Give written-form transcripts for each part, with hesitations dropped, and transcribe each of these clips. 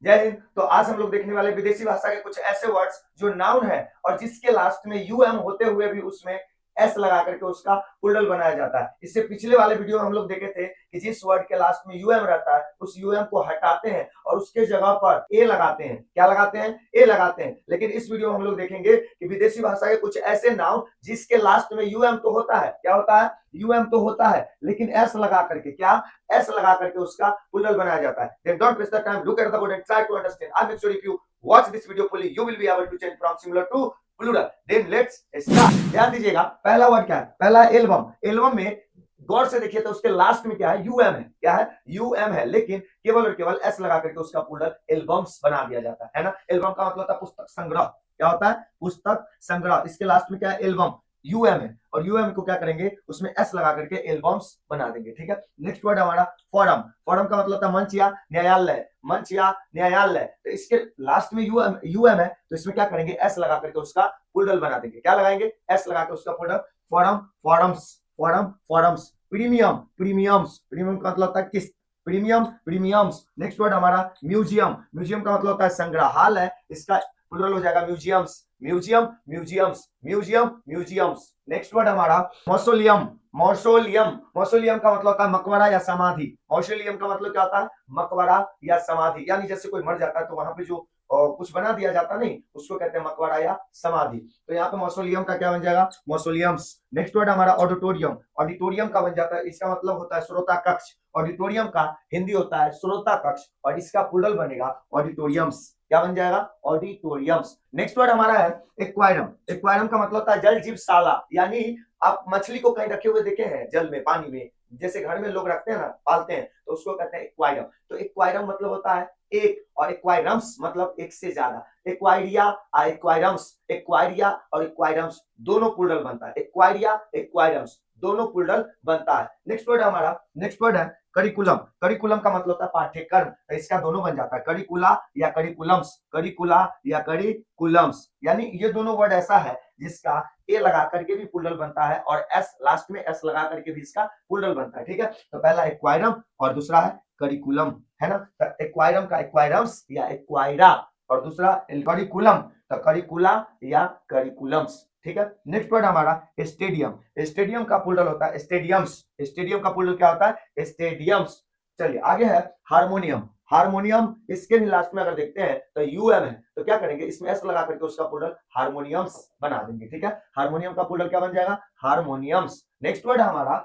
जय हिंद। तो आज हम लोग देखने वाले विदेशी भाषा के कुछ ऐसे वर्ड्स जो नाउन है और जिसके लास्ट में यूएम होते हुए भी उसमें एस लगा करके उसका प्लूरल बनाया जाता है। इससे पिछले वाले वीडियो में हम लोग देखे थे कि जिस वर्ड के लास्ट में यूएम रहता है उस यूएम को हटाते हैं और उसके जगह पर ए लगाते हैं। क्या लगाते हैं? ए लगाते हैं। लेकिन इस वीडियो में हम लोग देखेंगे कि विदेशी भाषा के कुछ ऐसे नाउन जिसके लास्ट में यूएम तो होता है। क्या होता है? यूएम तो होता है, लेकिन एस लगा करके, क्या, एस लगा करके उसका प्लूरल बनाया जाता है। Then don't waste the time, look at the word and try to understand. I make sure if you watch this video fully, you will be able to change from singular to plural. Then let's start. ध्यान दीजिएगा, पहला word क्या है? पहला album. Album में गौर से देखिए तो उसके लास्ट में क्या है? यूएम है। क्या है? यूएम है, लेकिन केवल और केवल एस लगा करके उसका प्लूरल एल्बम्स बना दिया जाता है ना। एल्बम का मतलब होता है पुस्तक संग्रह। क्या होता है? पुस्तक संग्रह। इसके लास्ट में क्या है? एल्बम। यूएम है और यूएम को क्या करेंगे? उसमें एस लगा करके एल्बम्स बना देंगे। ठीक है। नेक्स्ट वर्ड हमारा फोरम। फोरम का मतलब होता है मंच या न्यायालय। मंच या न्यायालय। तो इसके लास्ट में यूएम यूएम है, तो इसमें क्या करेंगे? एस लगा करके उसका प्लूरल बना देंगे। क्या लगाएंगे? एस लगा के उसका plural. Forum, forums, forum, forums. Premium, premiums. Premium का मतलब होता है किस्त। Premium, premiums. नेक्स्ट वर्ड हमारा म्यूजियम। म्यूजियम का मतलब होता है संग्रहालय। इसका प्लूरल हो जाएगा museums. Museum, museums, museum, museums. Next word हमारा मौसोलियम। मौसोलियम। मौसोलियम का मतलब होता है मकबरा या समाधि। मौसोलियम का मतलब क्या होता है? मकबरा या समाधि। यानी जैसे कोई मर जाता है तो वहां पे जो कुछ बना दिया जाता नहीं, उसको कहते हैं मकबरा या समाधि। तो यहाँ पे मौसोलियम का क्या बन जाएगा? मौसोलियम्स। नेक्स्ट वर्ड हमारा ऑडिटोरियम। ऑडिटोरियम का बन जाता है, इसका मतलब होता है श्रोता कक्ष। ऑडिटोरियम का हिंदी होता है श्रोता कक्ष और इसका प्लूरल बनेगा ऑडिटोरियम्स। क्या बन जाएगा? ऑडिटोरियम्स। नेक्स्ट वर्ड हमारा है एक्वायरम। एक्वायरम का मतलब होता है जल जीवशाला। यानी आप मछली को कहीं रखे हुए देखे हैं जल में, पानी में, जैसे घर में लोग रखते हैं ना, पालते हैं, तो उसको कहते हैं एक्वायरम। तो एक्वायरम मतलब होता है एक, और एक्वायरम्स मतलब एक से ज्यादा। एक्वायरिया, एक्वायरम्स। एक्वायरिया और एक्वायरम्स दोनों प्लूरल बनता है। एक्वायरिया, एक्वायरम्स दोनों प्लूरल बनता है। नेक्स्ट वर्ड हमारा, नेक्स्ट वर्ड है करिकुलम। करिकुलम का मतलब होता है पाठ्यक्रम। तो इसका दोनों बन जाता है, करिकुला या करिकुलम्स। करिकुला या करिकुलम्स। यानी ये दोनों वर्ड ऐसा है जिसका ए लगा करके भी प्लूरल बनता है और एस लास्ट में एस लगा करके भी इसका प्लूरल बनता है। ठीक है। तो पहला एक्वायरम और दूसरा है करिकुलम, है ना। तो एक्वायरम का एक्वायरम्स या एक्वायरा और दूसरा करिकुलम, तो करिकुला या करिकुलम्स। ठीक है। नेक्स्ट वर्ड हमारा स्टेडियम। स्टेडियम का प्लूरल होता है स्टेडियम्स। स्टेडियम का प्लूरल क्या होता है? स्टेडियम्स। चलिए आगे है हारमोनियम। हारमोनियम, इसके भी लास्ट में अगर देखते हैं तो यूएम है, तो क्या करेंगे? इसमें एस लगा करके उसका प्लूरल हारमोनियम्स बना देंगे। ठीक है। हारमोनियम का प्लूरल क्या बन जाएगा? हारमोनियम्स। नेक्स्ट वर्ड हमारा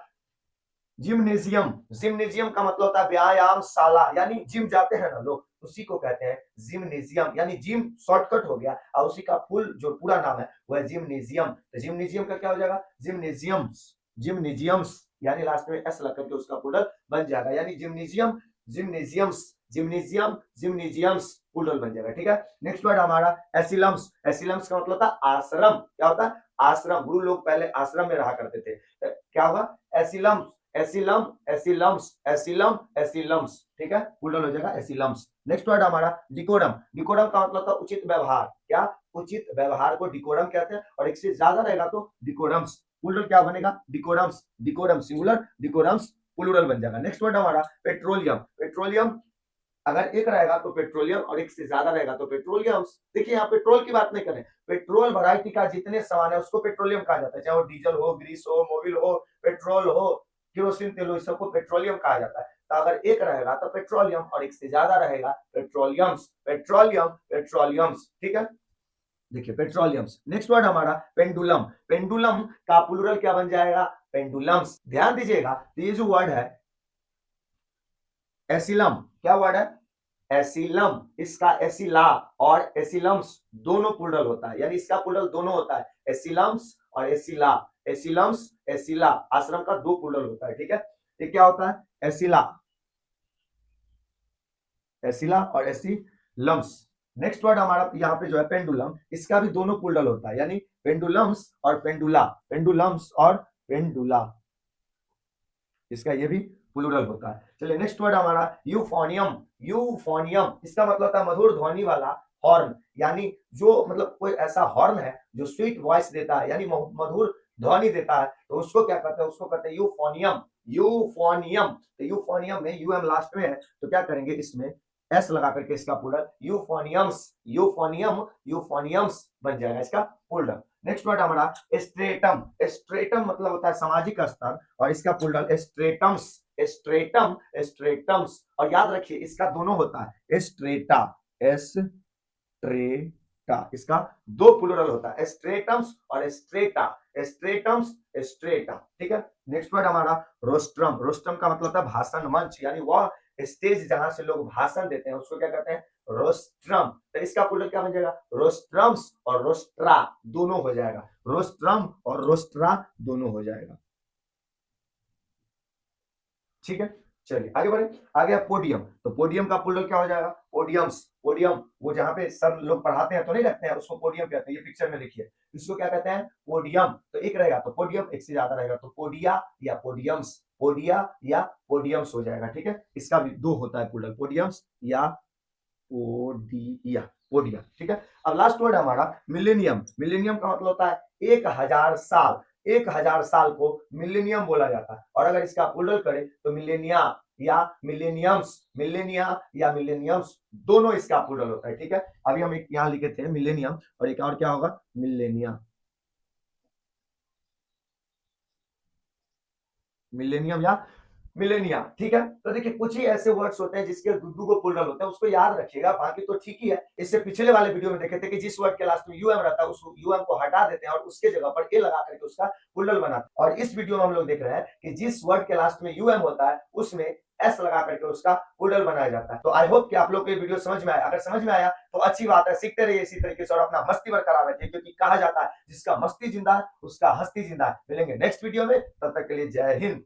जिम्नेजियम। जिम्नेजियम का मतलब होता है व्यायामशाला। यानी जिम जाते हैं ना लोग, उसी को कहते हैं जिम्नेजियम। यानी जिम शॉर्टकट हो गया और उसी का फुल जो पूरा नाम है वह है जिम्नेजियम। तो जिम्नेजियम का क्या हो जाएगा? जिम्नेजियम्स। जिम्नेजियम्स यानी लास्ट में एस लग करके उसका प्लूरल बन जाएगा। यानी जिम्नेजियम, जिम्नेजियम्स, जिम्नेजियम, जिम्नेजियम्स प्लूरल बन जाएगा। ठीक है। नेक्स्ट वर्ड हमारा एसिलम्स। एसिलम्स का मतलब होता है आश्रम। क्या होता है? आश्रम। गुरु लोग पहले आश्रम में रहा करते थे। तो क्या होगा? एसिलम्स, एसिलम, एसिलम्स, एसिलम, एसिलम्स। ठीक है। प्लूरल हो जाएगा एसिलम्स। नेक्स्ट वर्ड हमारा डिकोरम। डिकोरम का मतलब था उचित व्यवहार। क्या? उचित व्यवहार को डिकोरम कहते हैं और एक से ज्यादा रहेगा तो डिकोरम्स। प्लूरल क्या बनेगा? डिकोरम्स। डिकोरम सिंगुलर, डिकोरम्स प्लूरल बन जाएगा। नेक्स्ट वर्ड हमारा पेट्रोलियम। पेट्रोलियम अगर एक रहेगा तो पेट्रोलियम और एक से ज्यादा रहेगा तो पेट्रोलियम। देखिए यहाँ पेट्रोल की बात नहीं करें, पेट्रोल वैरायटी का जितने सामान है उसको पेट्रोलियम कहा जाता है। चाहे वो डीजल हो, ग्रीस हो, मोबिल हो, पेट्रोल हो, केरोसिन तेल हो, सबको पेट्रोलियम कहा जाता है। तो अगर एक रहेगा तो पेट्रोलियम और एक से ज्यादा रहेगा पेट्रोलियम्स। Petroleum, petroleums. ठीक है। देखिए पेट्रोलियम्स। नेक्स्ट वर्ड हमारा पेंडुलम। पेंडुलम का प्लूरल क्या बन जाएगा? पेंडुलम्स। ध्यान दीजिएगा, तो ये जो वर्ड है एसिलम, क्या वर्ड है? एसिलम। इसका एसिला और एसिलम्स दोनों प्लूरल होता है। यानी इसका प्लूरल दोनों होता है, एसिलम्स और एसिला। एसिलम्स, एसिला, आश्रम का दो प्लूरल होता है। ठीक है। ये क्या होता है? एसिला, एसिला और एसिलम्स। नेक्स्ट वर्ड हमारा यहाँ पे जो है पेंडुलम, इसका भी दोनों प्लूरल होता है। यानी पेंडुलम्स और पेंडुला, पेंडुलम्स और पेंडुला, इसका ये भी प्लूरल होता है। चलिए नेक्स्ट वर्ड हमारा यूफोनियम। यूफोनियम, इसका मतलब होता है मधुर ध्वनि वाला हॉर्न। यानी जो मतलब कोई ऐसा हॉर्न है जो स्वीट वॉइस देता है, यानी मधुर ध्वनि देता है, तो उसको क्या कहते हैं? उसको कहते हैं यूफोनियम। यूफोनियम। तो यूफोनियम में यूएम लास्ट में है, तो क्या करेंगे? इसमें एस लगा करके इसका प्लूरल यूफोनियम्स, यूफोनियम, यूफोनियम्स बन जाएगा इसका प्लूरल। नेक्स्ट वर्ड हमारा स्ट्रेटम। स्ट्रेटम मतलब होता है सामाजिक स्तर, और इसका प्लूरल स्ट्रेटम्स, स्ट्रेटम, स्ट्रेटम्स। और याद रखिए इसका दोनों होता है स्ट्रेटा, स्ट्रेटा, इसका दो प्लूरल होता है स्ट्रेटम्स और स्ट्रेटा, स्ट्रेटम्स, स्ट्रेटा। ठीक है। नेक्स्ट वर्ड हमारा रोस्ट्रम। रोस्ट्रम का मतलब होता है भाषण मंच, यानी वह स्टेज जहां से लोग भाषण देते हैं उसको क्या कहते हैं, रोस्ट्रम। तो इसका प्लूरल क्या बन जाएगा, रोस्ट्रम्स और रोस्ट्रा दोनों हो जाएगा, रोस्ट्रम और रोस्ट्रा दोनों हो जाएगा। ठीक है। चलिए आगे बढ़े। आ गया पोडियम। तो पोडियम का प्लूरल क्या हो जाएगा, पोडियम्स। पोडियम वो जहां पे सर लोग पढ़ाते हैं तो नहीं रखते हैं, उसको पोडियम कहते हैं। ये पिक्चर में लिखिए, इसको क्या कहते हैं, पोडियम। तो एक रहेगा तो पोडियम, एक से ज्यादा रहेगा तो पोडिया या पोडियम्स, पोडिया या पोडियम्स हो जाएगा। ठीक है। इसका भी दो होता है प्लूरल, पोडियम्स या पोडिया, पोडिया। ठीक है। अब लास्ट वर्ड हमारा मिलेनियम। मिलेनियम का मतलब होता है 1000 साल। 1000 साल को मिलेनियम बोला जाता है। और अगर इसका प्लूरल करें तो मिलेनिया या मिलेनियम्स, मिलेनिया या मिलेनियम्स दोनों इसका प्लूरल होता है। ठीक है। अभी हम एक यहाँ लिखे थे मिलेनियम, और एक और क्या होगा, मिलेनिया, मिलेनियम या मिलेनिया। ठीक है। तो देखिए कुछ ही ऐसे वर्ड्स होते हैं जिसके दो को प्लूरल होते हैं, उसको याद रखिएगा, बाकी तो ठीक ही है। इससे पिछले वाले वीडियो में देखे थे कि जिस वर्ड के लास्ट में यूएम रहता है उस यूएम को हटा देते हैं और उसके जगह पर ए लगा करके उसका प्लूरल बनाते हैं। और इस वीडियो में हम लोग देख रहे हैं कि जिस वर्ड के लास्ट में यूएम होता है उसमें एस लगा करके उसका प्लूरल बनाया जाता है। तो आई होप कि आप लोग को ये वीडियो समझ में आया। अगर समझ में आया तो अच्छी बात है, सीखते रहिए इसी तरीके से और अपना मस्ती बरकरार रखिए, क्योंकि कहा जाता है जिसका मस्ती जिंदा है उसका हस्ती जिंदा है। मिलेंगे नेक्स्ट वीडियो में, तब तक के लिए जय हिंद।